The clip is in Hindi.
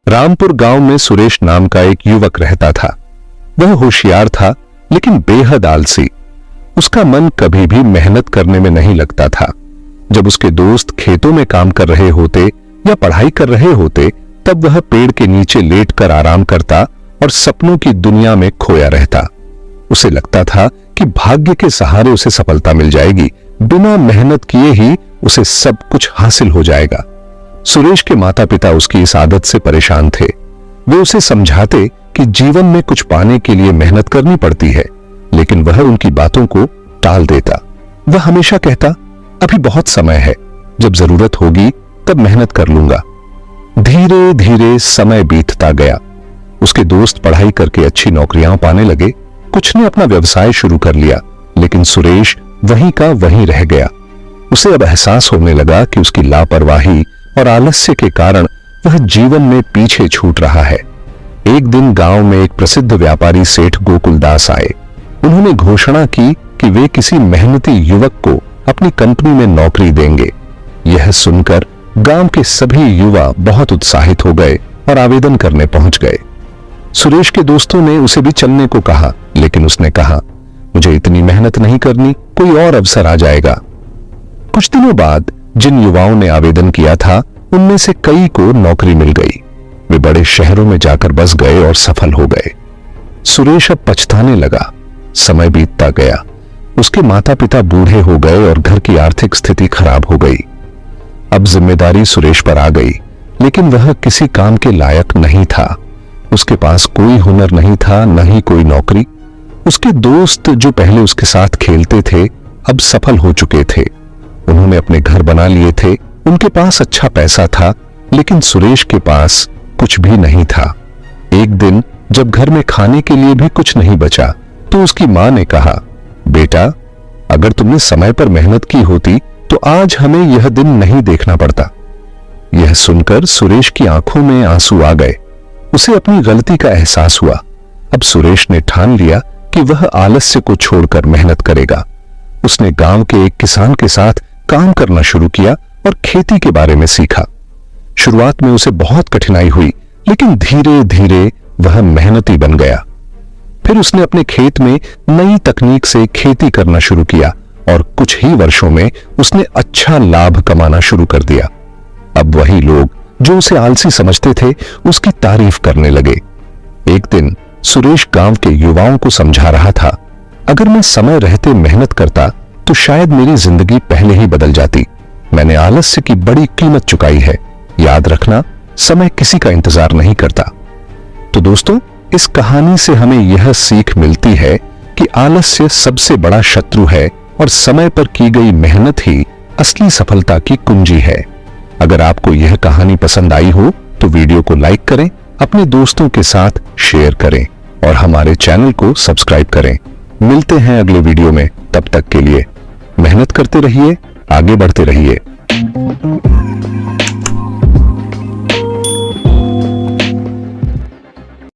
रामपुर गांव में सुरेश नाम का एक युवक रहता था। वह होशियार था लेकिन बेहद आलसी। उसका मन कभी भी मेहनत करने में नहीं लगता था। जब उसके दोस्त खेतों में काम कर रहे होते या पढ़ाई कर रहे होते तब वह पेड़ के नीचे लेटकर आराम करता और सपनों की दुनिया में खोया रहता। उसे लगता था कि भाग्य के सहारे उसे सफलता मिल जाएगी, बिना मेहनत किए ही उसे सब कुछ हासिल हो जाएगा। सुरेश के माता पिता उसकी इस आदत से परेशान थे। वे उसे समझाते कि जीवन में कुछ पाने के लिए मेहनत करनी पड़ती है, लेकिन वह उनकी बातों को टाल देता। वह हमेशा कहता, अभी बहुत समय है, जब जरूरत होगी तब मेहनत कर लूंगा। धीरे धीरे समय बीतता गया। उसके दोस्त पढ़ाई करके अच्छी नौकरियां पाने लगे, कुछ ने अपना व्यवसाय शुरू कर लिया, लेकिन सुरेश वहीं का वहीं रह गया। उसे अब एहसास होने लगा कि उसकी लापरवाही और आलस्य के कारण वह जीवन में पीछे छूट रहा है। एक दिन गांव में एक प्रसिद्ध व्यापारी सेठ गोकुलदास आए। उन्होंने घोषणा की कि वे किसी मेहनती युवक को अपनी कंपनी में नौकरी देंगे। यह सुनकर गांव के सभी युवा बहुत उत्साहित हो गए और आवेदन करने पहुंच गए। सुरेश के दोस्तों ने उसे भी चलने को कहा, लेकिन उसने कहा, मुझे इतनी मेहनत नहीं करनी, कोई और अवसर आ जाएगा। कुछ दिनों बाद जिन युवाओं ने आवेदन किया था उनमें से कई को नौकरी मिल गई। वे बड़े शहरों में जाकर बस गए और सफल हो गए। सुरेश अब पछताने लगा। समय बीतता गया। उसके माता पिता बूढ़े हो गए और घर की आर्थिक स्थिति खराब हो गई। अब जिम्मेदारी सुरेश पर आ गई, लेकिन वह किसी काम के लायक नहीं था। उसके पास कोई हुनर नहीं था, न ही कोई नौकरी। उसके दोस्त जो पहले उसके साथ खेलते थे अब सफल हो चुके थे। उन्होंने अपने घर बना लिए थे, उनके पास अच्छा पैसा था, लेकिन सुरेश के पास कुछ भी नहीं था। एक दिन जब घर में खाने के लिए भी कुछ नहीं बचा तो उसकी मां ने कहा, बेटा, अगर तुमने समय पर मेहनत की होती तो आज हमें यह दिन नहीं देखना पड़ता। यह सुनकर सुरेश की आंखों में आंसू आ गए। उसे अपनी गलती का एहसास हुआ। अब सुरेश ने ठान लिया कि वह आलस्य को छोड़कर मेहनत करेगा। उसने गांव के एक किसान के साथ काम करना शुरू किया और खेती के बारे में सीखा। शुरुआत में उसे बहुत कठिनाई हुई, लेकिन धीरे धीरे वह मेहनती बन गया। फिर उसने अपने खेत में नई तकनीक से खेती करना शुरू किया और कुछ ही वर्षों में उसने अच्छा लाभ कमाना शुरू कर दिया। अब वही लोग जो उसे आलसी समझते थे उसकी तारीफ करने लगे। एक दिन सुरेश गांव के युवाओं को समझा रहा था, अगर मैं समय रहते मेहनत करता तो शायद मेरी जिंदगी पहले ही बदल जाती। मैंने आलस्य की बड़ी कीमत चुकाई है। याद रखना, समय किसी का इंतजार नहीं करता। तो दोस्तों, इस कहानी से हमें यह सीख मिलती है कि आलस्य सबसे बड़ा शत्रु है और समय पर की गई मेहनत ही असली सफलता की कुंजी है। अगर आपको यह कहानी पसंद आई हो तो वीडियो को लाइक करें, अपने दोस्तों के साथ शेयर करें और हमारे चैनल को सब्सक्राइब करें। मिलते हैं अगले वीडियो में। तब तक के लिए मेहनत करते रहिए, आगे बढ़ते रहिए।